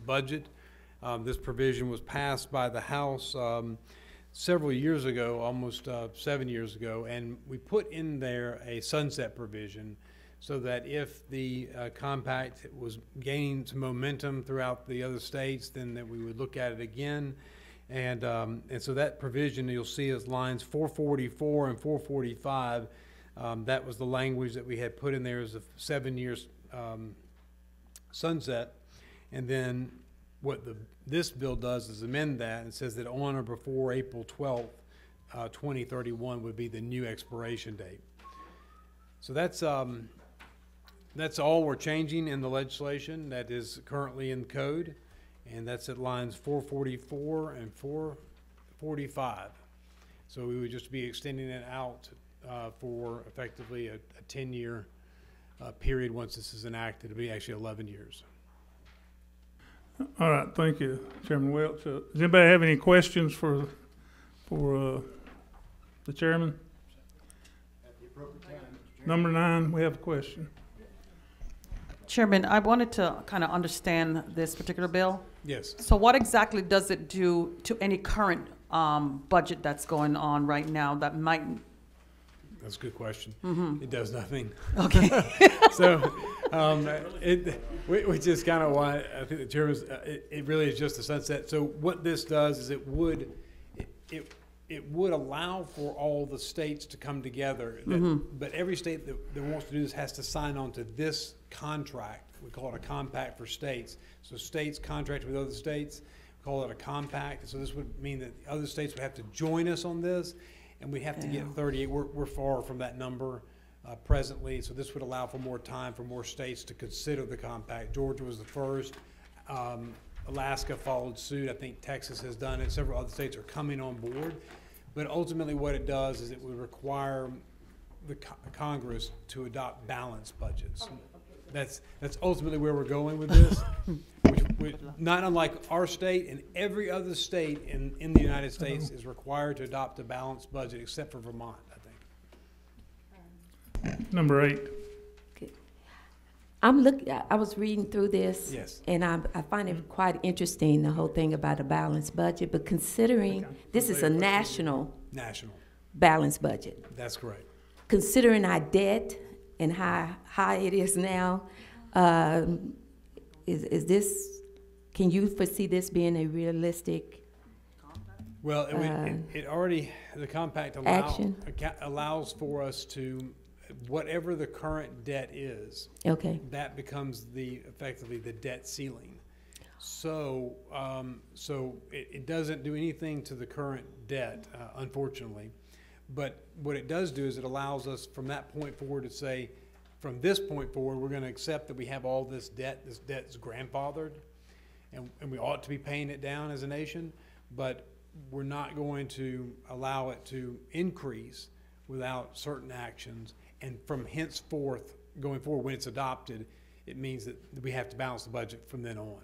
budget. This provision was passed by the House several years ago, almost 7 years ago, and we put in there a sunset provision so that if the compact was gaining some momentum throughout the other states, then that we would look at it again. And so that provision you'll see is lines 444 and 445. That was the language that we had put in there as a 7 years sunset. And then what this bill does is amend that and says that on or before April 12th, 2031 would be the new expiration date. So that's all we're changing in the legislation that is currently in code, and that's at lines 444 and 445. So we would just be extending it out for effectively a 10-year period once this is enacted. It'll be actually 11 years. All right, thank you, Chairman Welch. Does anybody have any questions for the chairman? At the appropriate time, Mr. Chairman. Number 9, we have a question. Chairman, I wanted to kind of understand this particular bill. Yes. So what exactly does it do to any current budget that's going on right now that might? That's a good question. Mm-hmm. It does nothing. Okay. So, which is kind of why I think the chairman's, it really is just a sunset. So what this does is it would allow for all the states to come together. But every state that wants to do this has to sign on to this contract. We call it a compact for states. So states contract with other states, we call it a compact. So this would mean that other states would have to join us on this, and we have to get 38. We're far from that number presently, so this would allow for more time for more states to consider the compact. Georgia was the first. Alaska followed suit. I think Texas has done it. Several other states are coming on board. But ultimately what it does is it would require the Congress to adopt balanced budgets. That's ultimately where we're going with this, which not unlike our state, and every other state in the United States is required to adopt a balanced budget except for Vermont, I think. Number 8. Okay. I was reading through this. Yes. And I find it quite interesting, the whole thing about a balanced budget, but considering this is a national balanced budget. That's correct. Considering our debt and how high it is now, is this, can you foresee this being a realistic? Well, it already, the compact allows for us to, whatever the current debt is, okay, that becomes effectively the debt ceiling. So, it doesn't do anything to the current debt, unfortunately. But what it does do is it allows us from that point forward to say, from this point forward, we're going to accept that we have all this debt. This debt is grandfathered, and we ought to be paying it down as a nation, but we're not going to allow it to increase without certain actions. And from henceforth, going forward, when it's adopted, it means that we have to balance the budget from then on.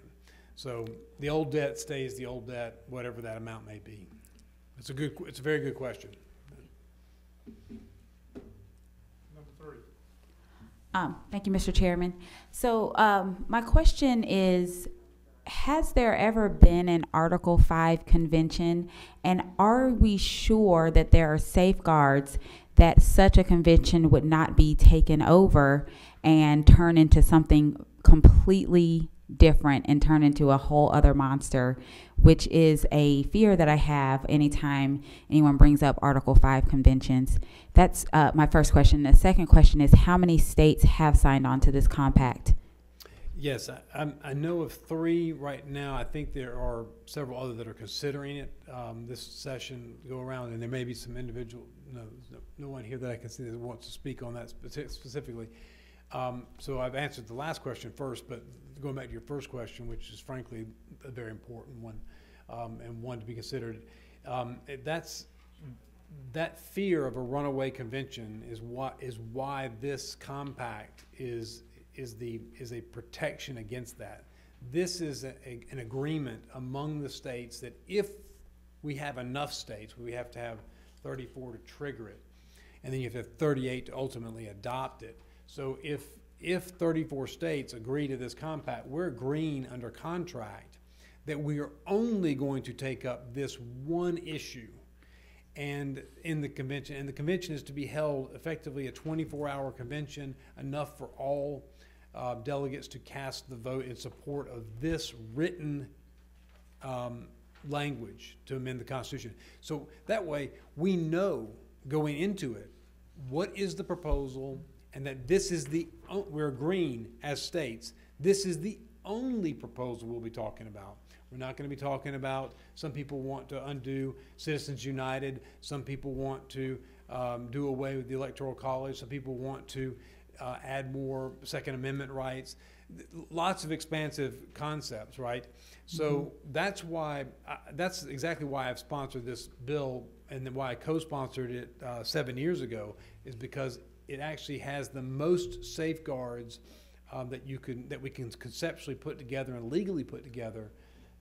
So the old debt stays the old debt, whatever that amount may be. It's a very good question. Number 3. Thank you, Mr. Chairman. So my question is, has there ever been an Article 5 convention, and are we sure that there are safeguards that such a convention would not be taken over and turn into something completely different and turn into a whole other monster, which is a fear that I have anytime anyone brings up Article 5 conventions? That's my first question. The second question is, how many states have signed on to this compact? Yes, I know of 3 right now. I think there are several others that are considering it this session go around, and there may be some individual, no one here that I can see that wants to speak on that specifically. So I've answered the last question first, but going back to your first question, which is frankly a very important one, and one to be considered, that fear of a runaway convention is why this compact is a protection against that. This is an agreement among the states that if we have enough states, we have to have 34 to trigger it, and then you have to have 38 to ultimately adopt it. So if if 34 states agree to this compact, we're agreeing under contract that we are only going to take up this one issue and in the convention. And the convention is to be held effectively a 24-hour convention, enough for all delegates to cast the vote in support of this written language to amend the Constitution. So that way we know going into it what is the proposal, and that this is we're agreeing as states, this is the only proposal we'll be talking about. We're not going to be talking about, some people want to undo Citizens United, some people want to do away with the Electoral College, some people want to add more Second Amendment rights, lots of expansive concepts, right? So that's why, that's exactly why I've sponsored this bill, and then why I co-sponsored it 7 years ago, is because it actually has the most safeguards that we can conceptually put together and legally put together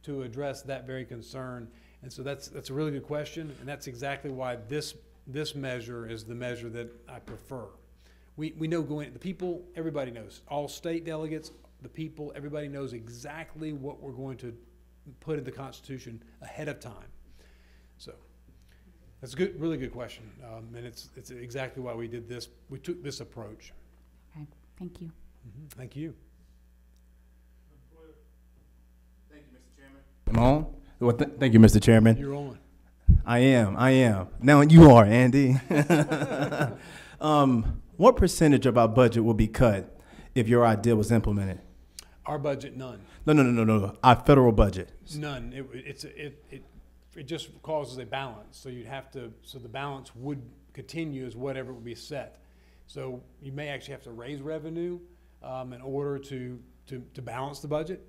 to address that very concern. And so that's a really good question, and that's exactly why this measure is the measure that I prefer. We know the people, everybody knows, all state delegates, the people, everybody knows exactly what we're going to put in the Constitution ahead of time. So that's a good, really good question, and it's exactly why we did this. We took this approach. Okay, thank you. Thank you. Thank you, Mr. Chairman. Am I on? Well, thank you, Mr. Chairman. You're on. I am. Now you are, Andy. What percentage of our budget will be cut if your idea was implemented? Our budget, none. No. Our federal budget. None. It just causes a balance. So you'd have to. So the balance would continue as whatever would be set. So you may actually have to raise revenue in order to balance the budget.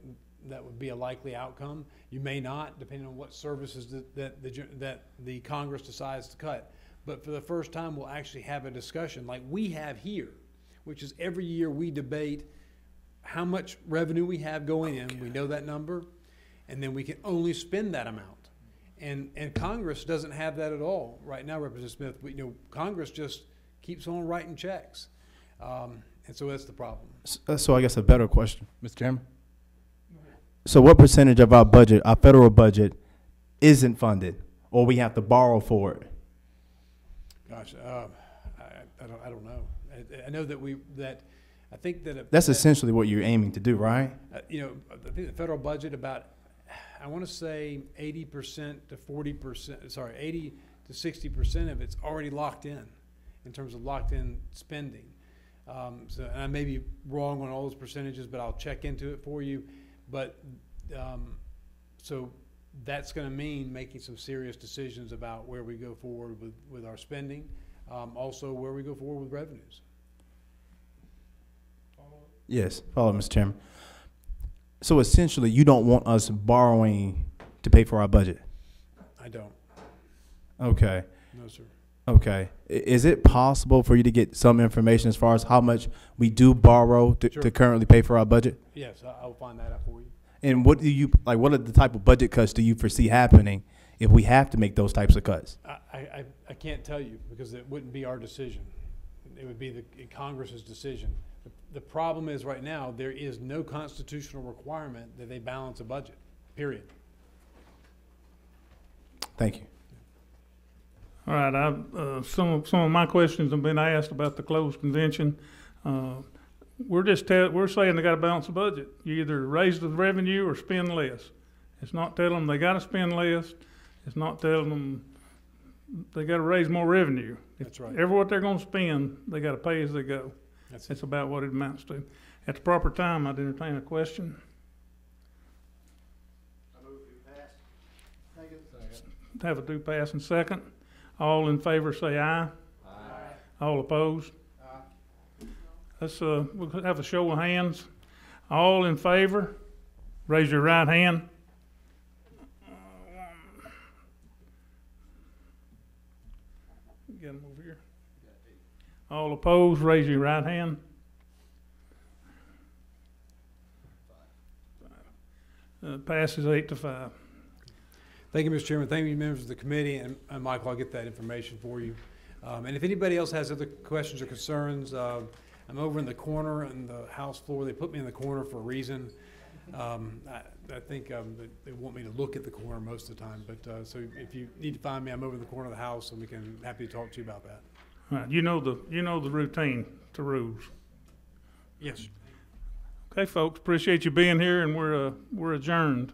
That would be a likely outcome. You may not, depending on what services that the Congress decides to cut. But for the first time, we'll actually have a discussion like we have here, which is every year we debate how much revenue we have going in. We know that number, and then we can only spend that amount. And Congress doesn't have that at all right now, Representative Smith. Congress just keeps on writing checks, and so that's the problem. So I guess a better question, Mr. Chairman. So what percentage of our budget, our federal budget, isn't funded, or we have to borrow for it? Gosh, I don't know. I know that I think that that's essentially what you're aiming to do, right? I think the federal budget I want to say 80% to 40%. Sorry, 80 to 60% of it's already locked in terms of locked in spending. So and I may be wrong on all those percentages, but I'll check into it for you. But so that's going to mean making some serious decisions about where we go forward with our spending, also where we go forward with revenues. Yes, follow, Mr. Chairman. So essentially, you don't want us borrowing to pay for our budget? I don't. Okay. No, sir. Okay. Is it possible for you to get some information as far as how much we do borrow to currently pay for our budget? Yes, I'll find that out for you. And what are the type of budget cuts do you foresee happening if we have to make those types of cuts? I can't tell you because it wouldn't be our decision. It would be the Congress's decision. The problem is right now there is no constitutional requirement that they balance a budget, period. Thank you. All right, some of my questions have been asked about the closed convention. We're saying they got to balance the budget. You either raise the revenue or spend less. It's not telling them they got to spend less. It's not telling them they got to raise more revenue. That's right. Every what they're going to spend, they got to pay as they go. That's about what it amounts to. At the proper time, I'd entertain a question. I move to pass. Second. Have a do pass and second. All in favor say aye. Aye. All opposed? Aye. Let's we'll have a show of hands. All in favor, raise your right hand. Get them over here. All opposed, raise your right hand. Passes 8-5. Thank you, Mr. Chairman. Thank you, members of the committee. And Michael, I'll get that information for you. And if anybody else has other questions or concerns, I'm over in the corner on the House floor. They put me in the corner for a reason. I think they want me to look at the corner most of the time. But so if you need to find me, I'm over in the corner of the House, and we can happy to talk to you about that. All right, you know the routine to rules. Yes. Okay, folks, appreciate you being here, and we're adjourned.